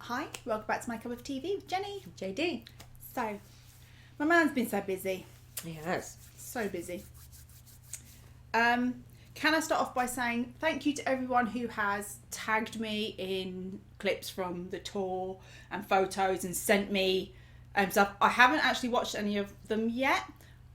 Hi, welcome back to My Cup of TV with Jenny. JD. So, my man's been so busy. He has. So busy. Can I start off by saying thank you to everyone who has tagged me in clips from the tour and photos and sent me stuff. I haven't actually watched any of them yet.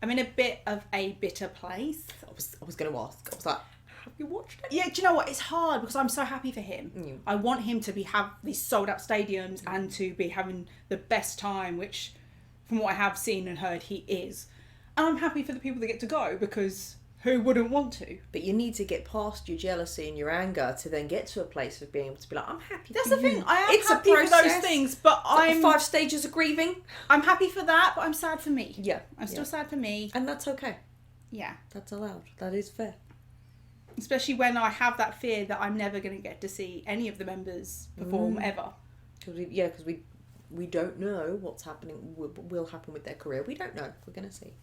I'm in a bit of a bitter place. I was going to ask. I was like, have you watched it? Yeah, do you know what? It's hard because I'm so happy for him. Mm. I want him to have these sold out stadiums and to be having the best time, which from what I have seen and heard, he is. And I'm happy for the people that get to go because who wouldn't want to? But you need to get past your jealousy and your anger to then get to a place of being able to be like, I'm happy. That's for the you. thing. I am It's happy a for those process. things, but It's like 5 stages of grieving. I'm happy for that, but I'm sad for me. Yeah. I'm still sad for me. And that's okay. Yeah. That's allowed. That is fair. Especially when I have that fear that I'm never going to get to see any of the members perform ever. Because we don't know what's happening, will happen with their career. We don't know. We're going to see.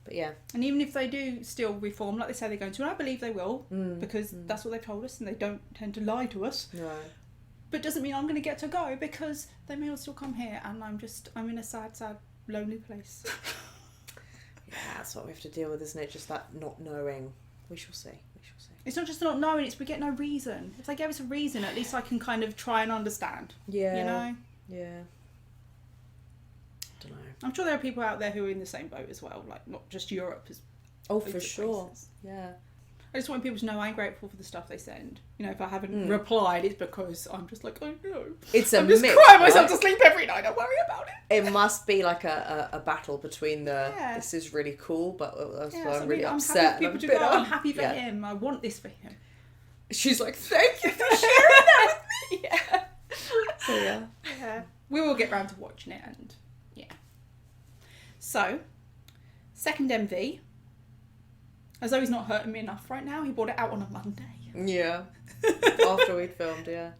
But yeah. And even if they do still reform, like they say they're going to, and I believe they will, because that's what they've told us, and they don't tend to lie to us. No. But it doesn't mean I'm going to get to go, because they may all still come here, and I'm in a sad, lonely place. Yeah, that's what we have to deal with, isn't it? Just that not knowing. We shall see. It's not just not knowing, it's we get no reason. If they gave us a reason, at least I can kind of try and understand. Yeah. You know? Yeah. I don't know. I'm sure there are people out there who are in the same boat as well, like not just Europe. Oh, for sure. Yeah. I just want people to know I'm grateful for the stuff they send. You know, if I haven't replied, it's because I'm just like, oh no. I'm just crying myself to sleep every night. Don't worry about it. It must be like a battle between this is really cool, but I'm really upset. I'm happy for people to go. I'm happy for him. I want this for him. She's like, thank you for sharing that with me. Yeah. So yeah. We will get round to watching it, and yeah. So, second MV. As though he's not hurting me enough right now, he brought it out on a Monday. Yeah. After we'd filmed, yeah.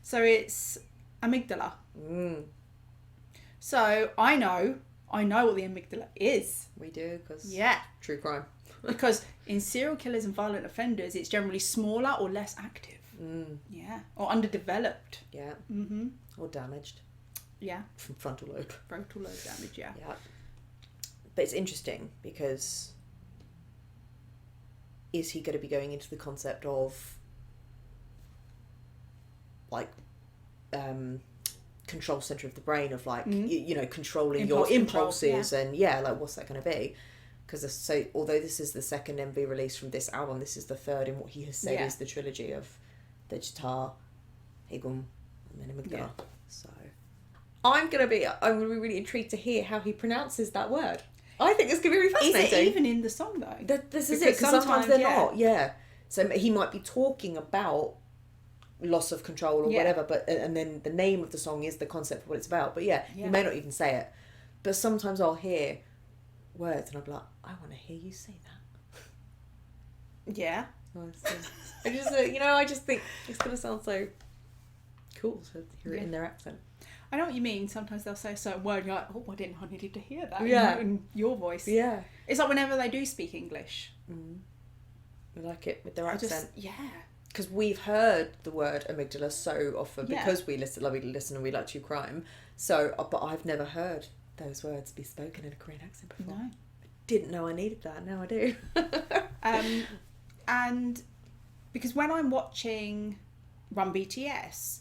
So it's Amygdala. So I know what the amygdala is. We do, because true crime. Because in serial killers and violent offenders, it's generally smaller or less active. Yeah. Or underdeveloped. Yeah. Mm-hmm. Or damaged. Yeah. From frontal lobe. Frontal lobe damage, yeah. Yeah. But it's interesting because is he going to be going into the concept of like control center of the brain of like you know, controlling your impulses and like what's that going to be? Because so although this is the second MV release from this album, this is the third in what he has said is the trilogy of the Jitar, Hegum, and then Amygdala. Yeah. So I'm gonna be really intrigued to hear how he pronounces that word. I think it's going to be really fascinating. Is it even in the song though? This is it, because sometimes they're not. Yeah. So he might be talking about loss of control or whatever, but and then the name of the song is the concept of what it's about. But he may not even say it. But sometimes I'll hear words and I'll be like, I want to hear you say that. Yeah. I just, I just think it's going to sound so cool to hear it in their accent. I know what you mean. Sometimes they'll say a certain word and you're like, oh, I needed to hear that in your voice. Yeah. It's like whenever they do speak English. We like it with their accent. Yeah. Because we've heard the word amygdala so often because we listen and we like true crime. So, but I've never heard those words be spoken in a Korean accent before. No. I didn't know I needed that. Now I do. And because when I'm watching Run BTS,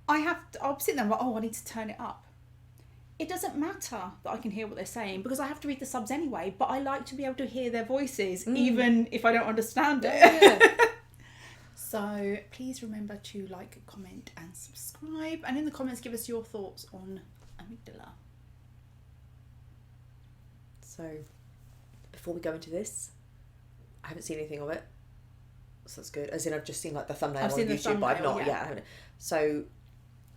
I'll sit there and I'm like, I need to turn it up. It doesn't matter that I can hear what they're saying because I have to read the subs anyway, but I like to be able to hear their voices even if I don't understand it. Yeah. So please remember to like, comment and subscribe, and in the comments give us your thoughts on Amygdala. So before we go into this, I haven't seen anything of it, so that's good. As in I've just seen like the thumbnail on YouTube, but I've not yet. So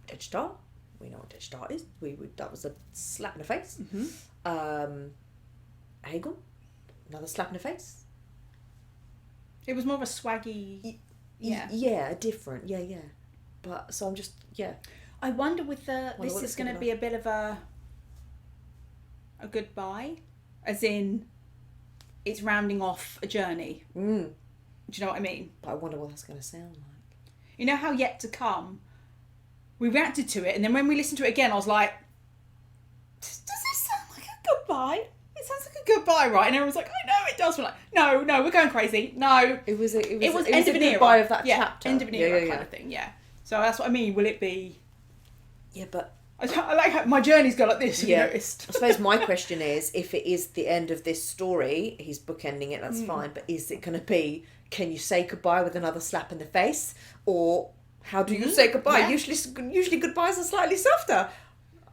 Digital, we know what Digital is. That was a slap in the face. Hegel, another slap in the face. It was more of a swaggy. Different. But so I'm just I wonder with this is going to be a bit of a goodbye, as in it's rounding off a journey. Do you know what I mean? But I wonder what that's going to sound like. You know how Yet to Come we reacted to it, and then when we listened to it again, I was like, does this sound like a goodbye? It sounds like a goodbye, right? And everyone's like, I know it does. We're like, no, we're going crazy. No. It was end of an goodbye era. of that chapter. End of an era kind of thing, yeah. So that's what I mean. Will it be... Yeah, but... I like how my journeys go like this, you noticed. I suppose my question is, if it is the end of this story, he's bookending it, that's fine, but is it going to be, can you say goodbye with another slap in the face? Or how do you say goodbye? Yeah. Usually goodbyes are slightly softer.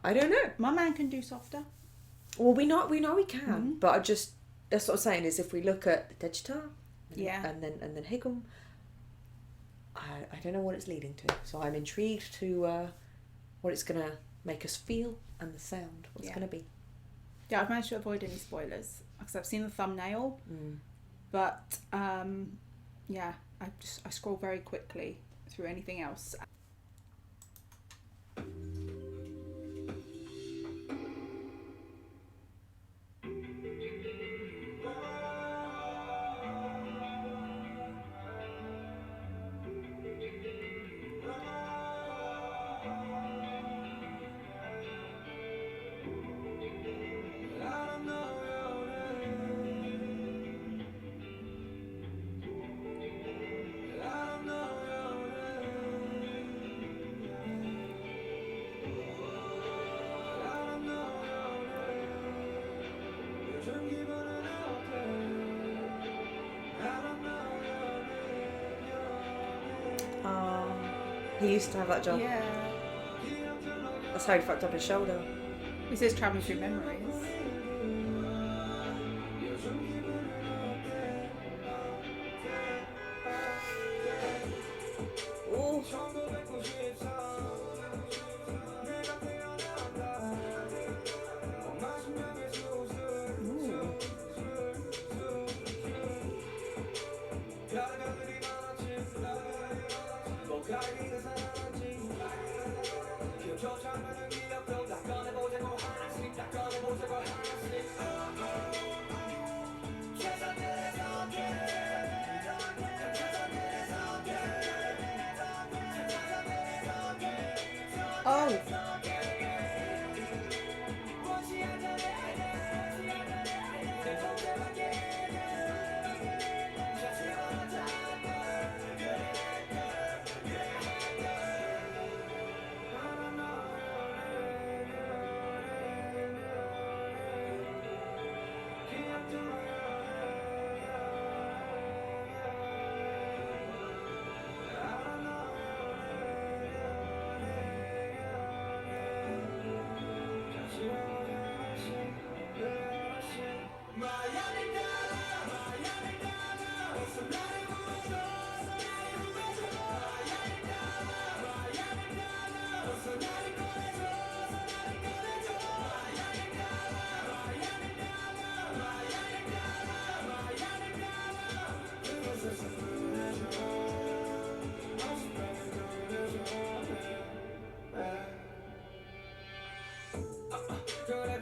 I don't know. My man can do softer. Well, we know we can, but that's what I'm saying, is if we look at the Digital and then Hegum, I don't know what it's leading to. So I'm intrigued to what it's going to make us feel, and the sound, what's going to be. Yeah, I've managed to avoid any spoilers because I've seen the thumbnail, but I scroll very quickly through anything else. He used to have that job. Yeah. That's how he fucked up his shoulder. He says travelling through memories. Ooh. Oh.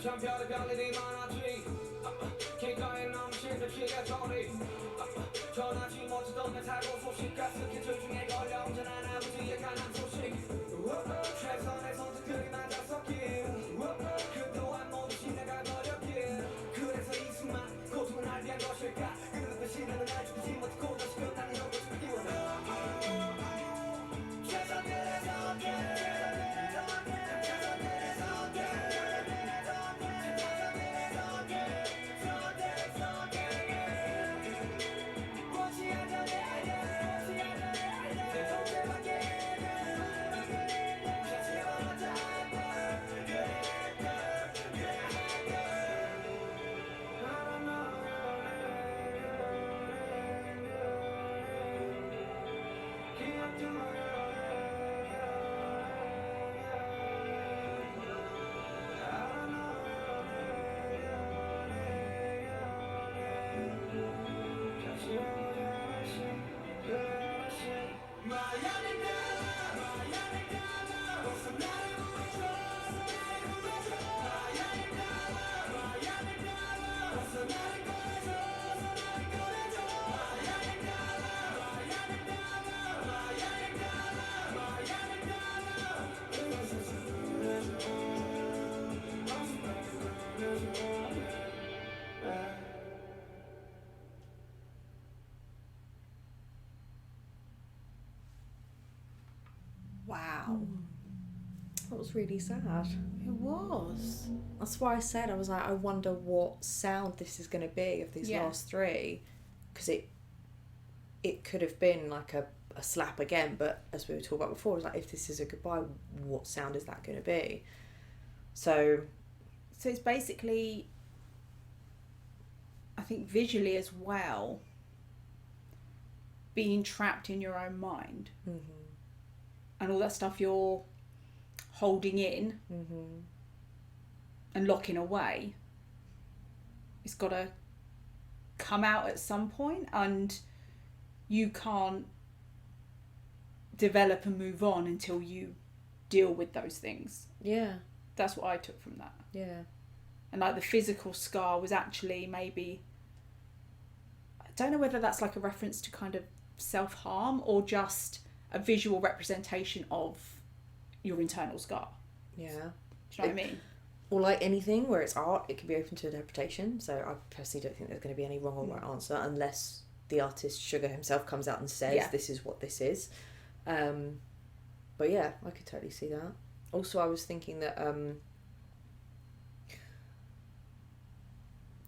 참 별의별일이 많았지 길가에 넘친 듯이가 저리 전하지 못했던 내 사고 소식 가스키 둘 중에 걸려 언제나 나부지의 가난 소식 최선의 선택들이 맞아 섞인 그동안 모두 지나가 버렸길 그래서 이 순간 고통은 날 위한 것일까 그런 듯이 나는 날 죽이지 못했고 다시 끝나는 건 모습을 띄워놔 최선의 선택 wow. That was really sad. It was. That's why I said, I was like, I wonder what sound this is going to be of these last three. Because it could have been like a slap again, but as we were talking about before, it was like, if this is a goodbye, what sound is that going to be? So it's basically, I think visually as well, being trapped in your own mind. Mm-hmm. And all that stuff you're holding in and locking away, it's got to come out at some point, and you can't develop and move on until you deal with those things. Yeah. That's what I took from that. Yeah. And like the physical scar was actually maybe, I don't know whether that's like a reference to kind of self-harm or just a visual representation of your internal scar. Yeah. Do you know what I mean? Or like anything where it's art, it can be open to interpretation. So I personally don't think there's going to be any wrong or right answer unless the artist Sugar himself comes out and says this is what this is. But yeah, I could totally see that. Also, I was thinking that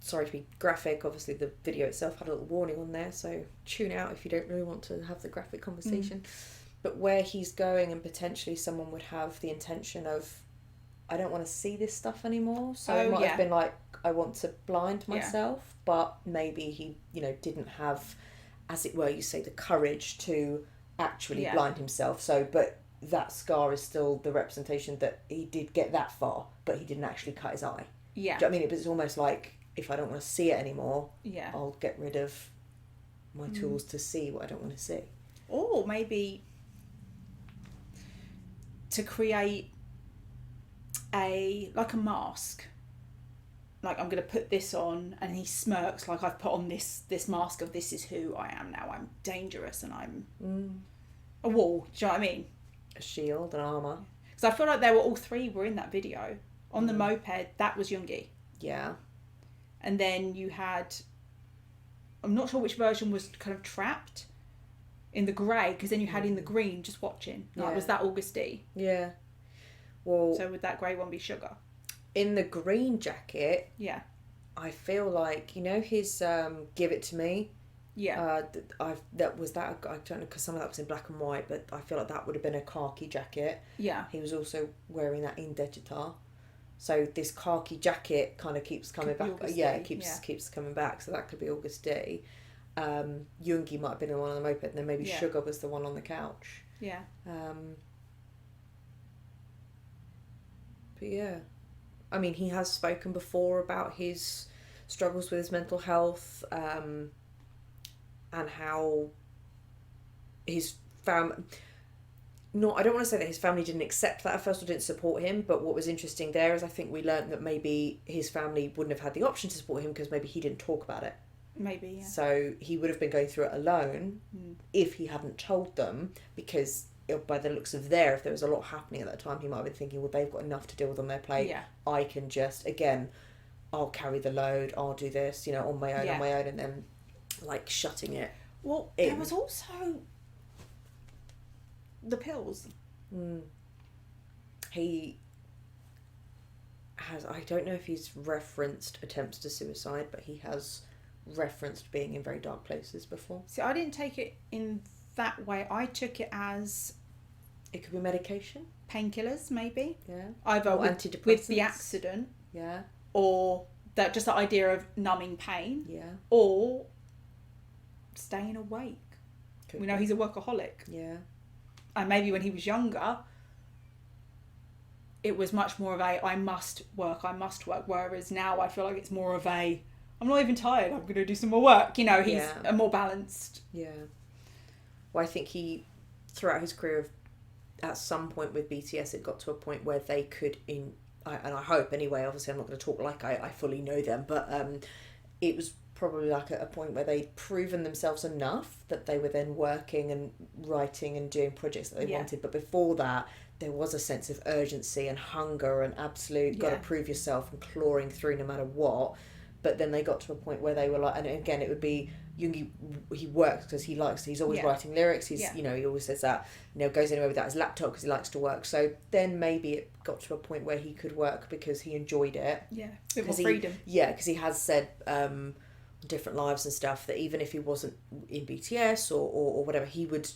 sorry to be graphic, obviously the video itself had a little warning on there, so tune out if you don't really want to have the graphic conversation. But where he's going, and potentially someone would have the intention of, I don't want to see this stuff anymore, so it might have been like, I want to blind myself, but maybe he, didn't have, as it were, you say, the courage to actually blind himself. So, but that scar is still the representation that he did get that far, but he didn't actually cut his eye. Yeah. Do you know what I mean? It was almost like, if I don't want to see it anymore, I'll get rid of my tools to see what I don't want to see. Or maybe to create a mask. Like, I'm going to put this on, and he smirks like, I've put on this mask of this is who I am now. I'm dangerous and I'm a wall. Do you know what I mean? A shield, an armour. Because I feel like all three were in that video. On the moped, that was Yoongi. Yeah. And then you had, I'm not sure which version was kind of trapped in the grey, because then you had in the green just watching. Like, was that August D? Yeah. Well, so would that grey one be Sugar? In the green jacket, I feel like, his Give It To Me. Yeah. I don't know, because some of that was in black and white, but I feel like that would have been a khaki jacket. Yeah. He was also wearing that in Digitar. So this khaki jacket kind of keeps coming back. It keeps coming back. So that could be August D. Yoongi might have been the one on the moped, and then maybe Sugar was the one on the couch. Yeah. But yeah, I mean, he has spoken before about his struggles with his mental health, and how his family. No, I don't want to say that his family didn't accept that at first or didn't support him, but what was interesting there is I think we learned that maybe his family wouldn't have had the option to support him because maybe he didn't talk about it. Maybe, yeah. So he would have been going through it alone if he hadn't told them, because by the looks of if there was a lot happening at that time, he might have been thinking, well, they've got enough to deal with on their plate. Yeah. I can just, I'll carry the load, I'll do this, on my own, and then, like, shutting it. Well, there was also the pills. He has, I don't know if he's referenced attempts to suicide, but he has referenced being in very dark places before. See, I didn't take it in that way. I took it as, it could be medication, painkillers, maybe. Yeah. Either antidepressants with the accident. Yeah. Or that just the idea of numbing pain. Yeah. Or staying awake. Could we know be. he's a workaholic. Yeah. And maybe when he was younger, it was much more of a I must work, whereas now I feel like it's more of a I'm not even tired, I'm going to do some more work. He's a more balanced. Yeah. Well, I think he, throughout his career, at some point with BTS, it got to a point where they could, and I hope anyway, obviously I'm not going to talk like I fully know them, but it was probably like at a point where they'd proven themselves enough that they were then working and writing and doing projects that they wanted. But before that, there was a sense of urgency and hunger and absolute got to prove yourself and clawing through no matter what. but then they got to a point where they were like, and again it would be Jung, he works because he's always writing lyrics, he always says that, goes anywhere without his laptop because he likes to work. So then maybe it got to a point where he could work because he enjoyed it, a bit more freedom, because he has said different lives and stuff that even if he wasn't in BTS or whatever, he would,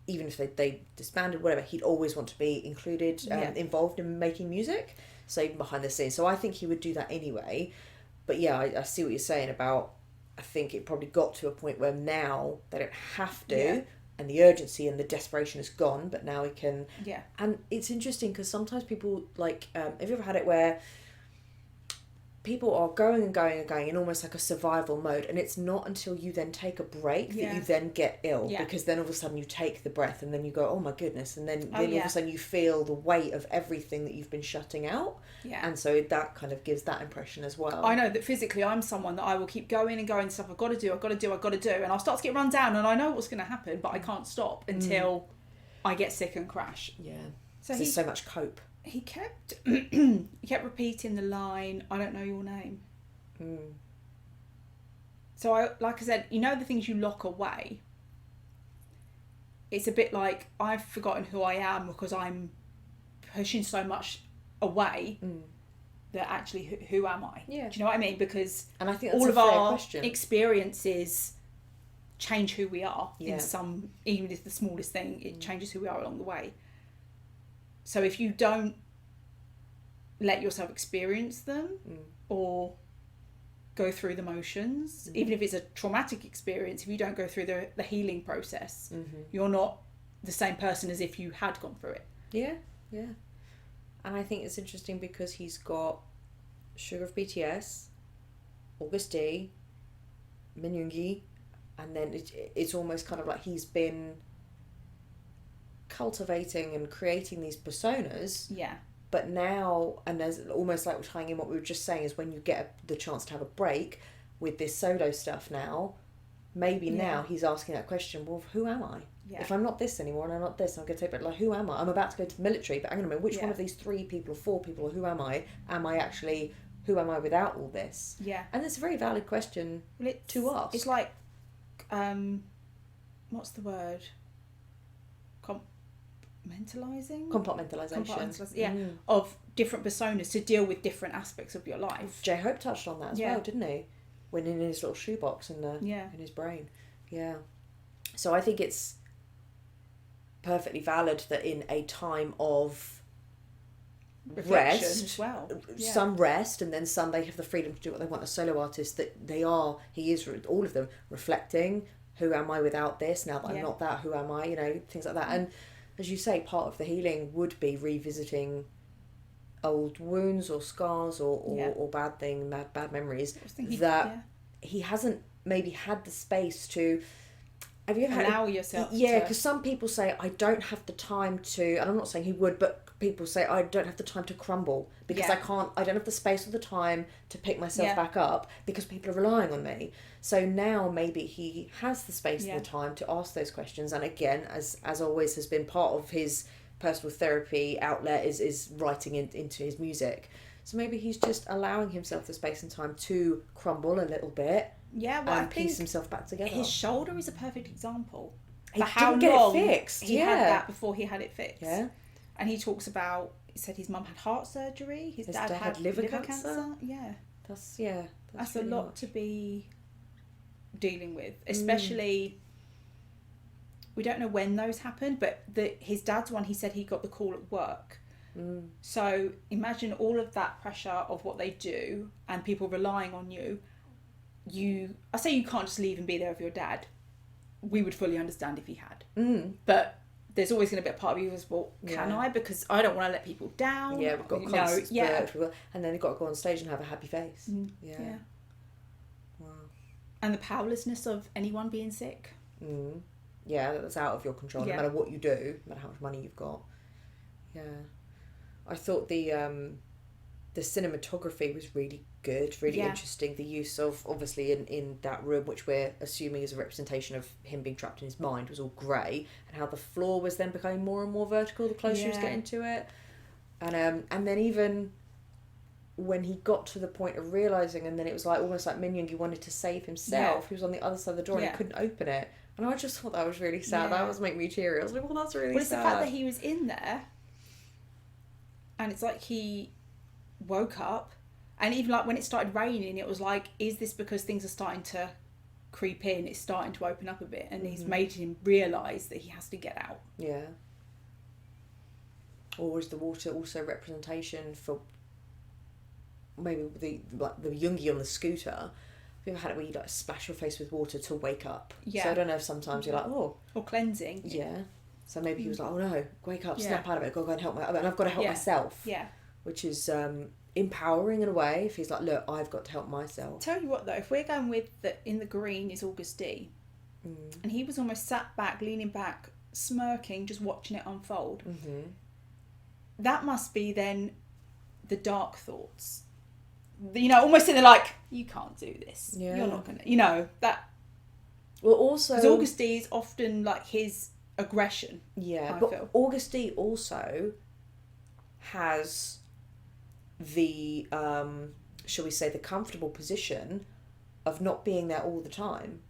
even if they disbanded, whatever, he'd always want to be included, involved in making music, so even behind the scenes. So I think he would do that anyway. But yeah, I see what you're saying about, I think it probably got to a point where now they don't have to, and the urgency and the desperation is gone, but now he can. Yeah. And it's interesting because sometimes people, like, have you ever had it where people are going and going and going in almost like a survival mode, and it's not until you then take a break that you then get ill, because then all of a sudden you take the breath and then you go, oh my goodness, and then all of a sudden you feel the weight of everything that you've been shutting out, and so that kind of gives that impression as well. I know that physically I'm someone that I will keep going and going, stuff I've got to do, and I'll start to get run down, and I know what's going to happen, but I can't stop until I get sick and crash. So there's so much cope. He kept repeating the line, I don't know your name. So like I said, the things you lock away, it's a bit like I've forgotten who I am because I'm pushing so much away that actually who am I? Do you know what I mean? Because and I think that's all of our question. Experiences change who we are in some, even if the smallest thing, it changes who we are along the way. So if you don't let yourself experience them or go through the motions, even if it's a traumatic experience, if you don't go through the healing process, you're not the same person as if you had gone through it. Yeah. And I think it's interesting because he's got Sugar of BTS, August D, Minyoongi, and then it's almost kind of like he's been cultivating and creating these personas, but now, and there's almost like we're tying in what we were just saying, is when you get the chance to have a break with this solo stuff now, maybe now he's asking that question, well, who am I? If I'm not this anymore and I'm not this, I'm going to take it, like, who am I? I'm about to go to the military, but hang on a minute, which one of these 3 people or 4 people, or who am I? Am I actually, who am I without all this? And it's a very valid question to ask. It's like, what's the word? Compartmentalisation, of different personas to deal with different aspects of your life. J-Hope touched on that as well, didn't he? When in his little shoebox in his brain. So I think it's perfectly valid that in a time of reflection rest as well, some rest, and then some they have the freedom to do what they want as solo artists, that he is all of them reflecting, who am I without this, now that I'm not that, who am I, things like that. And as you say, part of the healing would be revisiting old wounds or scars or bad memories that he hasn't maybe had the space to. Have you ever allow yourself? Because some people say, I don't have the time to, and I'm not saying he would, but people say, I don't have the time to crumble because I don't have the space or the time to pick myself back up because people are relying on me. So now maybe he has the space and the time to ask those questions. And again, as always has been part of his personal therapy outlet is writing into his music. So maybe he's just allowing himself the space and time to crumble a little bit. And piece himself back together. His shoulder is a perfect example. He didn't get it fixed. He had that before he had it fixed. And he talks about, he said his mum had heart surgery, his dad had liver cancer. That's really a lot to be dealing with, especially we don't know when those happened, but his dad's one, he said he got the call at work. So imagine all of that pressure of what they do and people relying on you. I say you can't just leave and be there with your dad. We would fully understand if he had. But there's always going to be a part of you as well, can I? Because I don't want to let people down. We've got constant and then they've got to go on stage and have a happy face. Wow. And the powerlessness of anyone being sick. That's out of your control, no matter what you do, no matter how much money you've got. I thought the cinematography was really good, really interesting. The use of, obviously in that room, which we're assuming is a representation of him being trapped in his mind, was all grey, and how the floor was then becoming more and more vertical the closer he was getting to it. And then even when he got to the point of realising, and then it was like almost like Min Yoongi wanted to save himself. Yeah. He was on the other side of the door and Yeah. he couldn't open it. And I just thought that was really sad. Yeah. That was making me teary. I was like, well, that's really Well, it's sad. the fact that he was in there, and it's like he woke up, and even like when it started raining, it was like, is this because things are starting to creep in? It's starting to open up a bit, and he's made him realise that he has to get out. Yeah. Or is the water also representation for maybe the Yoongi on the scooter? Have you ever had it where you like splash your face with water to wake up? Yeah. So I don't know if sometimes you're like, oh. Or cleansing. Yeah. So maybe he was like, oh no, wake up, Yeah. snap out of it, go and help and I've got to help myself. Yeah. Which is empowering in a way. If he's like, look, I've got to help myself. Tell you what though, if we're going with in the green is August D, and he was almost sat back, leaning back, smirking, just watching it unfold. Mm-hmm. That must be then the dark thoughts. You know, almost in the like, you can't do this. Yeah. You're not gonna. You know that. Well, also Because August D is often like his aggression. Yeah, I but feel. August D also has the shall we say the comfortable position of not being there all the time.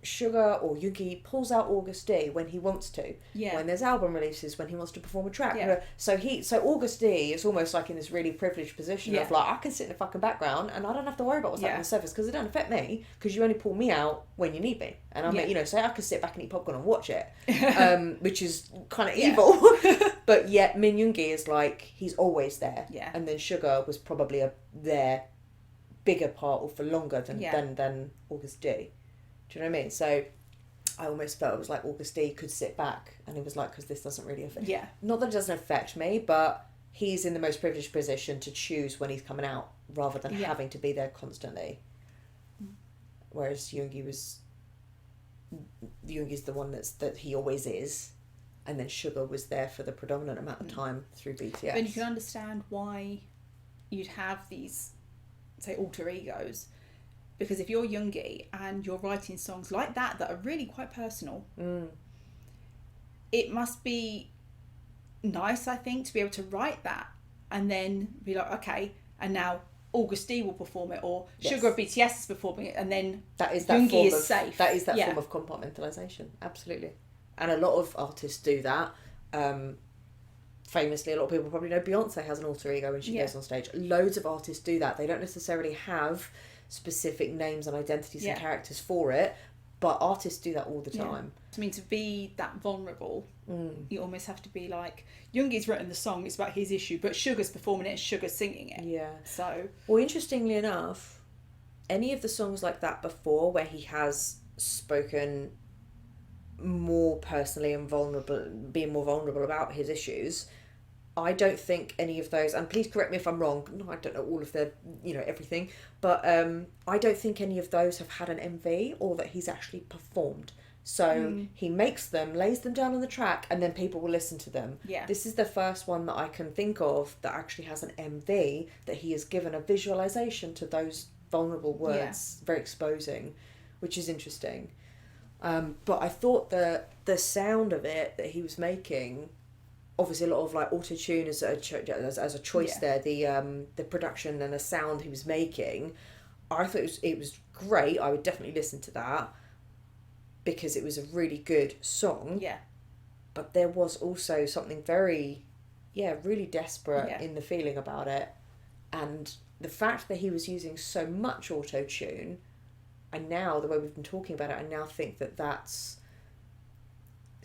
Sugar or Yoongi pulls out August D when he wants to. Yeah. When there's album releases, when he wants to perform a track. Yeah. So August D is almost like in this really privileged position of like, I can sit in the fucking background and I don't have to worry about what's happening on the surface because it don't affect me because you only pull me out when you need me. And I'm like, so I can sit back and eat popcorn and watch it, which is kind of evil. But yet Min Yoongi is like, he's always there. Yeah. And then Sugar was probably their bigger part or for longer than August D. Do you know what I mean? So I almost felt it was like August D could sit back and it was like, because this doesn't really affect... Yeah. Not that it doesn't affect me, but he's in the most privileged position to choose when he's coming out rather than having to be there constantly. Whereas Yoongi's the one that he always is. And then Sugar was there for the predominant amount of time through BTS. Then you can understand why you'd have these, say, alter egos. Because if you're Yoongi and you're writing songs like that are really quite personal, it must be nice, I think, to be able to write that and then be like, okay, and now August D will perform it, or Sugar of BTS is performing it, and then Yoongi is safe. That is that form of compartmentalisation, absolutely. And a lot of artists do that. Famously, a lot of people probably know Beyonce has an alter ego when she goes on stage. Loads of artists do that. They don't necessarily have specific names and identities and characters for it, but artists do that all the time. I mean, to be that vulnerable, you almost have to be like, Yoongi's written the song, it's about his issue, but Sugar's performing it and Sugar's singing it. Yeah. So, well, interestingly enough, any of the songs like that before where he has spoken more personally and being more vulnerable about his issues, I don't think any of those, and please correct me if I'm wrong, no, I don't know all of the, everything, but I don't think any of those have had an MV or that he's actually performed. So he makes them, lays them down on the track, and then people will listen to them. Yeah. This is the first one that I can think of that actually has an MV, that he has given a visualization to those vulnerable words, very exposing, which is interesting. But I thought the sound of it that he was making, obviously a lot of like auto-tune as a choice there, the production and the sound he was making, I thought it was great. I would definitely listen to that because it was a really good song. yeah. But there was also something very, really desperate in the feeling about it. And the fact that he was using so much auto-tune, and now the way we've been talking about it, I now think it's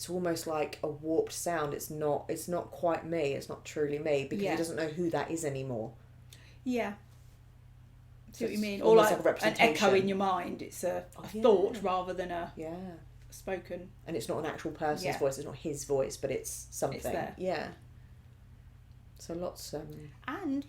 almost like a warped sound. It's not quite me. It's not truly me because he doesn't know who that is anymore. Yeah. See what you mean? Or almost like like a an echo representation. in your mind. It's a thought rather than a spoken. And it's not an actual person's voice. It's not his voice, but it's something. It's there. Yeah. So lots. And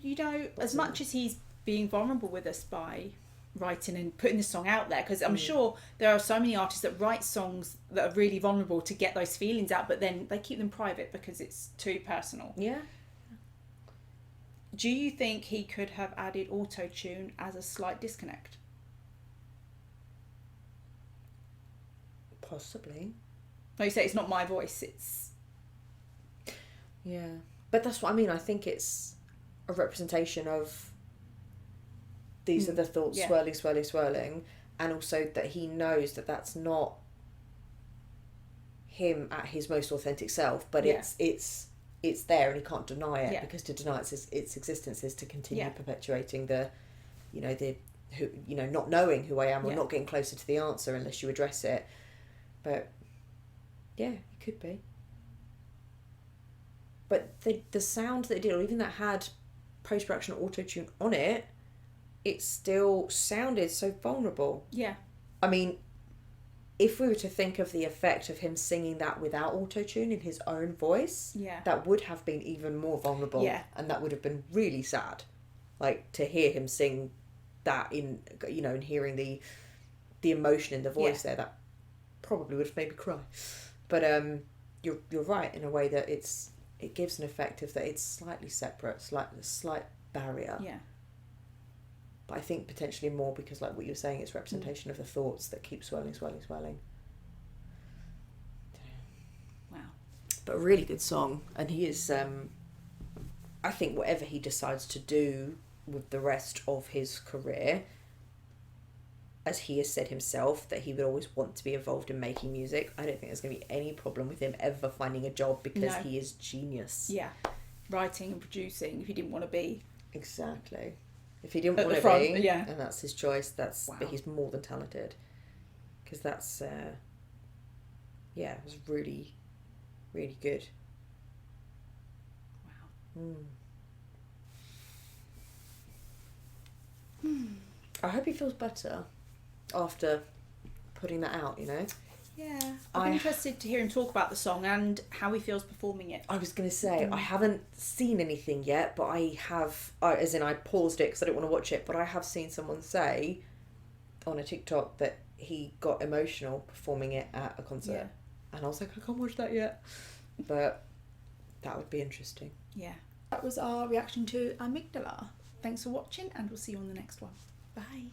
as much as he's being vulnerable with us by writing and putting the song out there, because I'm sure there are so many artists that write songs that are really vulnerable to get those feelings out, but then they keep them private because it's too personal. Yeah. Do you think he could have added auto-tune as a slight disconnect? Possibly. Like you say, it's not my voice, it's... Yeah. But that's what I mean. I think it's a representation of these are the thoughts swirling, and also that he knows that that's not him at his most authentic self, but it's there and he can't deny it, because to deny its existence is to continue perpetuating the not knowing who I am, or not getting closer to the answer unless you address it. But yeah, it could be. But the sound that it did, or even that had post-production auto-tune on it, it still sounded so vulnerable. Yeah. I mean, if we were to think of the effect of him singing that without auto-tune in his own voice, that would have been even more vulnerable. Yeah. And that would have been really sad. Like, to hear him sing that in, and hearing the emotion in the voice there, that probably would have made me cry. But you're right in a way that it gives an effect of that it's slightly separate, slight barrier. Yeah. But I think potentially more because, like what you were saying, it's representation of the thoughts that keep swelling. Wow. But a really good song. And he is, I think whatever he decides to do with the rest of his career, as he has said himself, that he would always want to be involved in making music. I don't think there's going to be any problem with him ever finding a job, because he is genius. Yeah. Writing and producing, if he didn't want to be. Be. If he didn't want to be, and that's his choice, but he's more than talented. Because that's, it was really, really good. Wow. I hope he feels better after putting that out, Yeah. I'm interested to hear him talk about the song and how he feels performing it. I was going to say, I haven't seen anything yet, but I have, as in I paused it because I didn't want to watch it, but I have seen someone say on a TikTok that he got emotional performing it at a concert. Yeah. And I was like, I can't watch that yet. But that would be interesting. Yeah. That was our reaction to Amygdala. Thanks for watching, and we'll see you on the next one. Bye.